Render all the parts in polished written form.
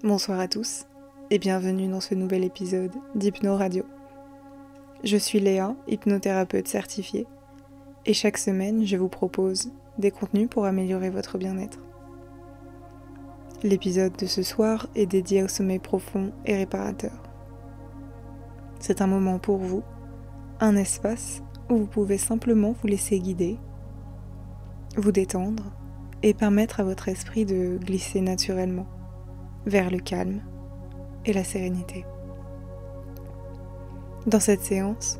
Bonsoir à tous et bienvenue dans ce nouvel épisode d'Hypno Radio. Je suis Léa, hypnothérapeute certifiée, et chaque semaine je vous propose des contenus pour améliorer votre bien-être. L'épisode de ce soir est dédié au sommeil profond et réparateur. C'est un moment pour vous, un espace où vous pouvez simplement vous laisser guider, vous détendre et permettre à votre esprit de glisser naturellement vers le calme et la sérénité. Dans cette séance,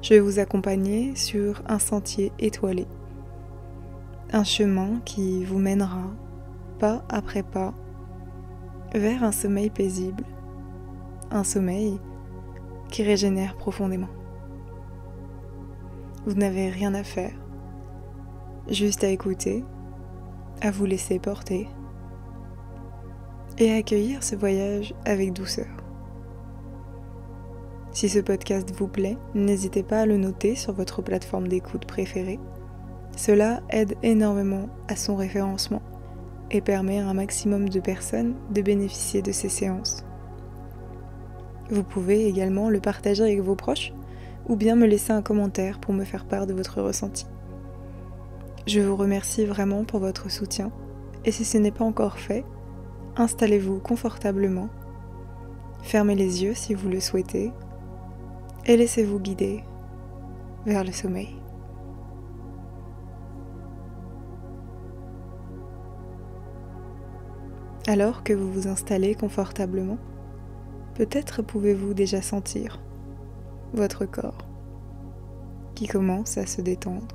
je vais vous accompagner sur un sentier étoilé, un chemin qui vous mènera pas après pas vers un sommeil paisible, un sommeil qui régénère profondément. Vous n'avez rien à faire, juste à écouter, à vous laisser porter et à accueillir ce voyage avec douceur. Si ce podcast vous plaît, n'hésitez pas à le noter sur votre plateforme d'écoute préférée. Cela aide énormément à son référencement et permet à un maximum de personnes de bénéficier de ces séances. Vous pouvez également le partager avec vos proches ou bien me laisser un commentaire pour me faire part de votre ressenti. Je vous remercie vraiment pour votre soutien et si ce n'est pas encore fait, installez-vous confortablement, fermez les yeux si vous le souhaitez et laissez-vous guider vers le sommeil. Alors que vous vous installez confortablement, peut-être pouvez-vous déjà sentir votre corps qui commence à se détendre.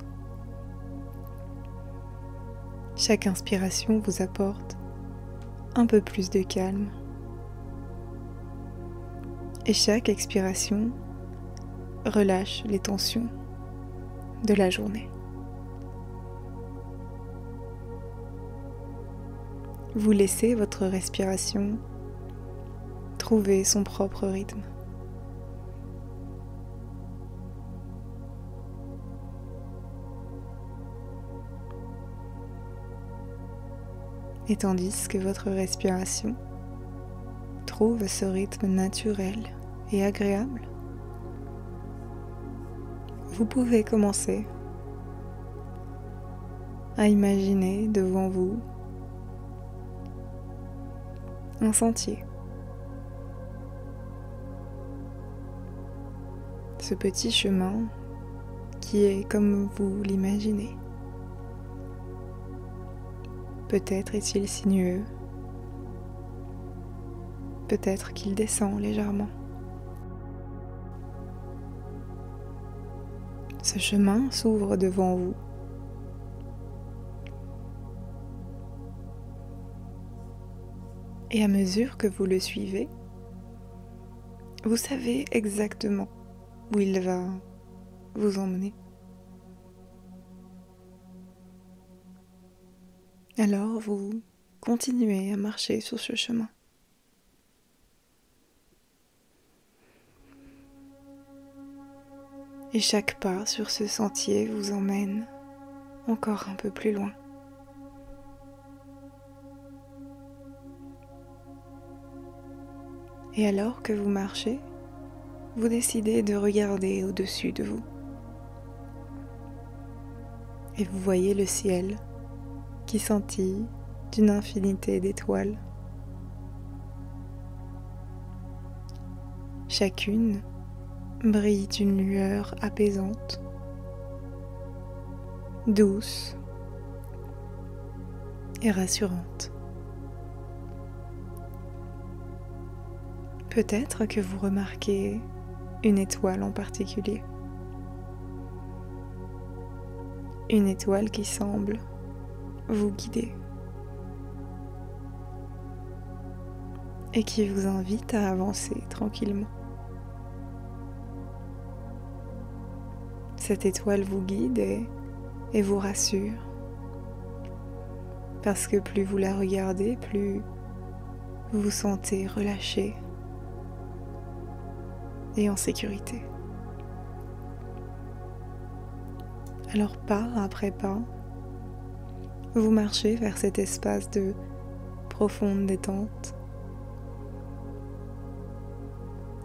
Chaque inspiration vous apporte un peu plus de calme et chaque expiration relâche les tensions de la journée. Vous laissez votre respiration trouver son propre rythme. Et tandis que votre respiration trouve ce rythme naturel et agréable, vous pouvez commencer à imaginer devant vous un sentier. Ce petit chemin qui est comme vous l'imaginez. Peut-être est-il sinueux, peut-être qu'il descend légèrement. Ce chemin s'ouvre devant vous. Et à mesure que vous le suivez, vous savez exactement où il va vous emmener. Alors vous continuez à marcher sur ce chemin. Et chaque pas sur ce sentier vous emmène encore un peu plus loin. Et alors que vous marchez, vous décidez de regarder au-dessus de vous. Et vous voyez le ciel qui scintille d'une infinité d'étoiles. Chacune brille d'une lueur apaisante, douce et rassurante. Peut-être que vous remarquez une étoile en particulier. Une étoile qui semble vous guider et qui vous invite à avancer tranquillement. Cette étoile vous guide et vous rassure parce que plus vous la regardez, plus vous vous sentez relâché et en sécurité. Alors pas après pas, vous marchez vers cet espace de profonde détente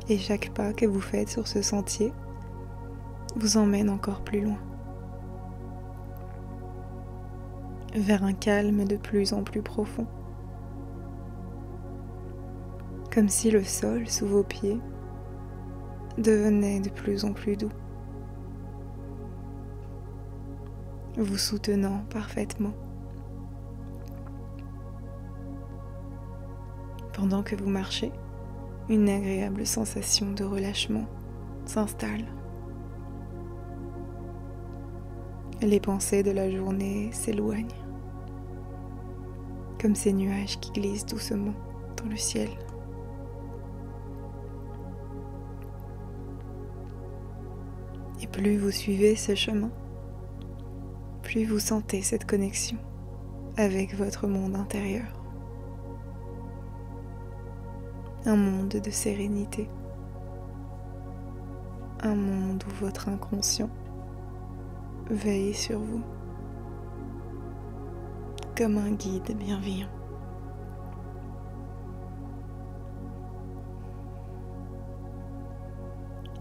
Et chaque pas que vous faites sur ce sentier vous emmène encore plus loin, vers un calme de plus en plus profond, comme si le sol sous vos pieds devenait de plus en plus doux, vous soutenant parfaitement. Pendant que vous marchez, une agréable sensation de relâchement s'installe. Les pensées de la journée s'éloignent, comme ces nuages qui glissent doucement dans le ciel. Et plus vous suivez ce chemin, plus vous sentez cette connexion avec votre monde intérieur. Un monde de sérénité, un monde où votre inconscient veille sur vous comme un guide bienveillant.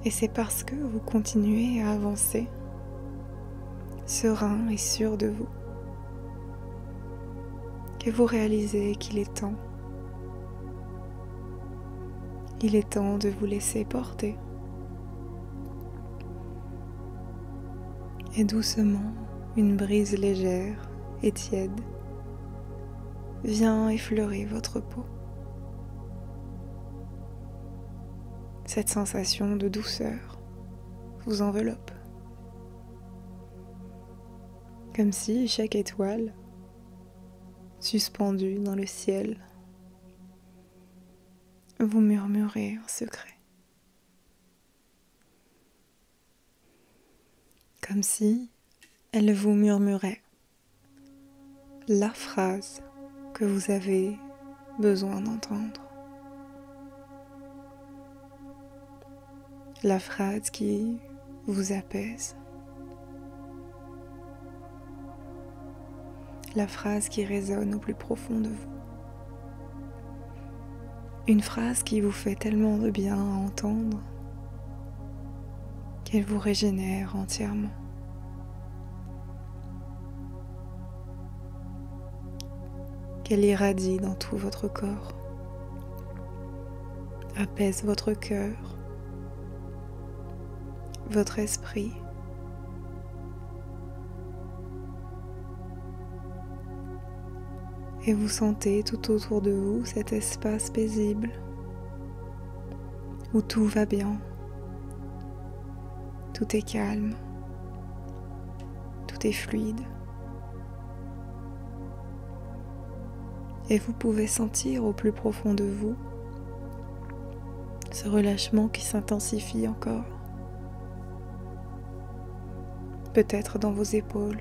Et c'est parce que vous continuez à avancer, serein et sûr de vous, que vous réalisez qu'il est temps. Il est temps de vous laisser porter. Et doucement, une brise légère et tiède vient effleurer votre peau. Cette sensation de douceur vous enveloppe, comme si chaque étoile, suspendue dans le ciel, vous murmurait un secret. Comme si elle vous murmurait la phrase que vous avez besoin d'entendre. La phrase qui vous apaise. La phrase qui résonne au plus profond de vous. Une phrase qui vous fait tellement de bien à entendre qu'elle vous régénère entièrement. Qu'elle irradie dans tout votre corps, apaise votre cœur, votre esprit, et vous sentez tout autour de vous cet espace paisible où tout va bien, tout est calme, tout est fluide. Et vous pouvez sentir au plus profond de vous ce relâchement qui s'intensifie encore. Peut-être dans vos épaules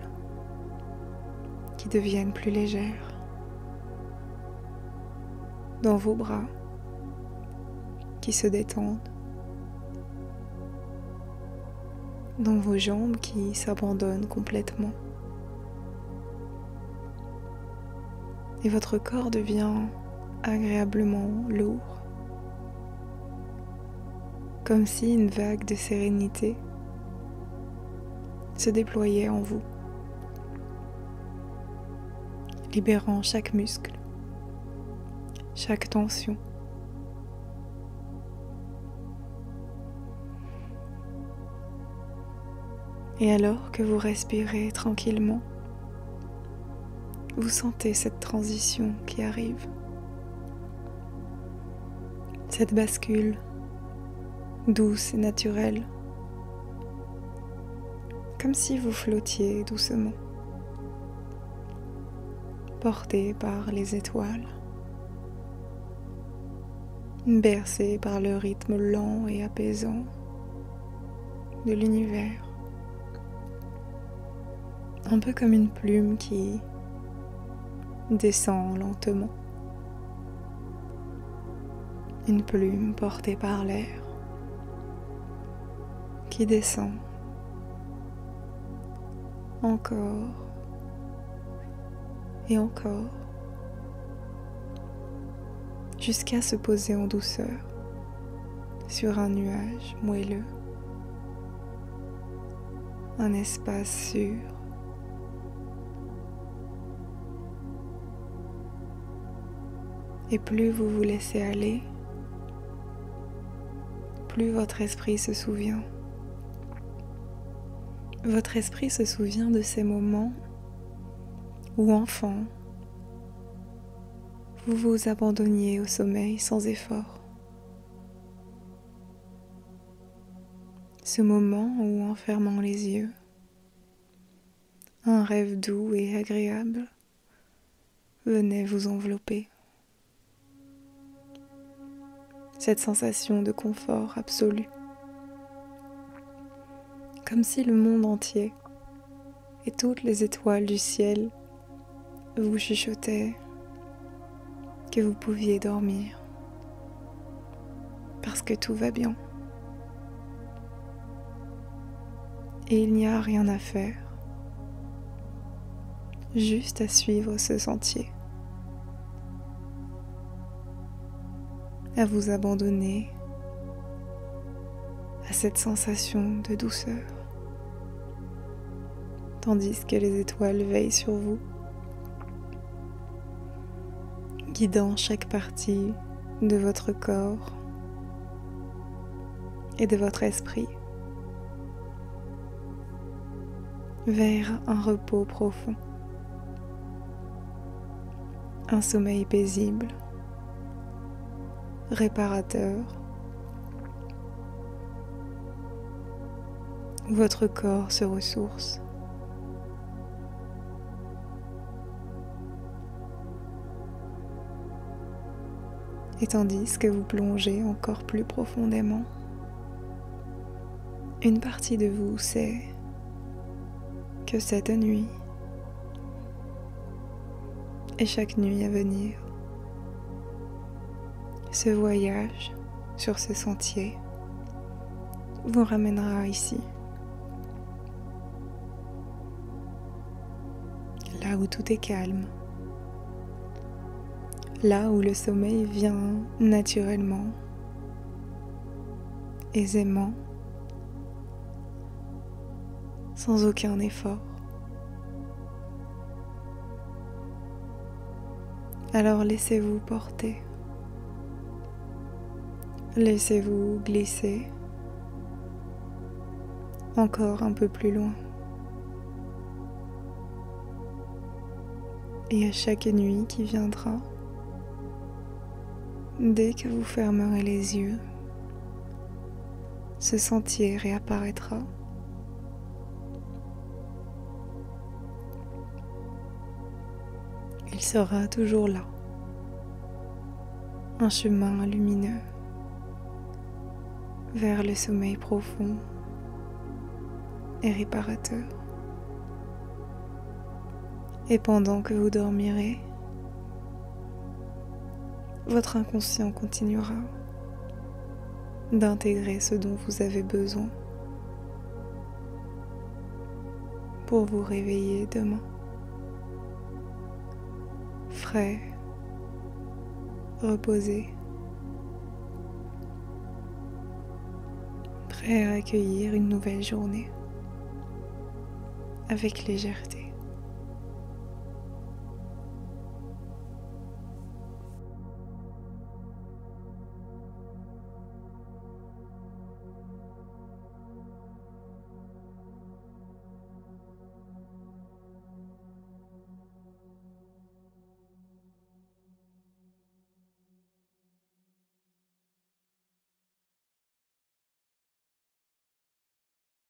qui deviennent plus légères, dans vos bras qui se détendent, dans vos jambes qui s'abandonnent complètement. Et votre corps devient agréablement lourd, comme si une vague de sérénité se déployait en vous, libérant chaque muscle, chaque tension. Et alors que vous respirez tranquillement, vous sentez cette transition qui arrive, cette bascule douce et naturelle, comme si vous flottiez doucement, porté par les étoiles, bercé par le rythme lent et apaisant de l'univers, un peu comme une plume qui descend lentement, une plume portée par l'air qui descend encore et encore jusqu'à se poser en douceur sur un nuage moelleux, un espace sûr. Et plus vous vous laissez aller, plus votre esprit se souvient. Votre esprit se souvient de ces moments où, enfant, vous vous abandonniez au sommeil sans effort. Ce moment où, en fermant les yeux, un rêve doux et agréable venait vous envelopper. Cette sensation de confort absolu, comme si le monde entier et toutes les étoiles du ciel vous chuchotaient que vous pouviez dormir, parce que tout va bien. Et il n'y a rien à faire, juste à suivre ce sentier, à vous abandonner à cette sensation de douceur, tandis que les étoiles veillent sur vous, guidant chaque partie de votre corps et de votre esprit vers un repos profond, un sommeil paisible, réparateur. Votre corps se ressource. Et tandis que vous plongez encore plus profondément, une partie de vous sait que cette nuit et chaque nuit à venir, ce voyage sur ce sentier vous ramènera ici, là où tout est calme, là où le sommeil vient naturellement, aisément, sans aucun effort. Alors laissez-vous porter, laissez-vous glisser encore un peu plus loin. Et à chaque nuit qui viendra, dès que vous fermerez les yeux, ce sentier réapparaîtra. Il sera toujours là, un chemin lumineux vers le sommeil profond et réparateur. Et pendant que vous dormirez, votre inconscient continuera d'intégrer ce dont vous avez besoin pour vous réveiller demain, frais, reposé, prêt à accueillir une nouvelle journée avec légèreté.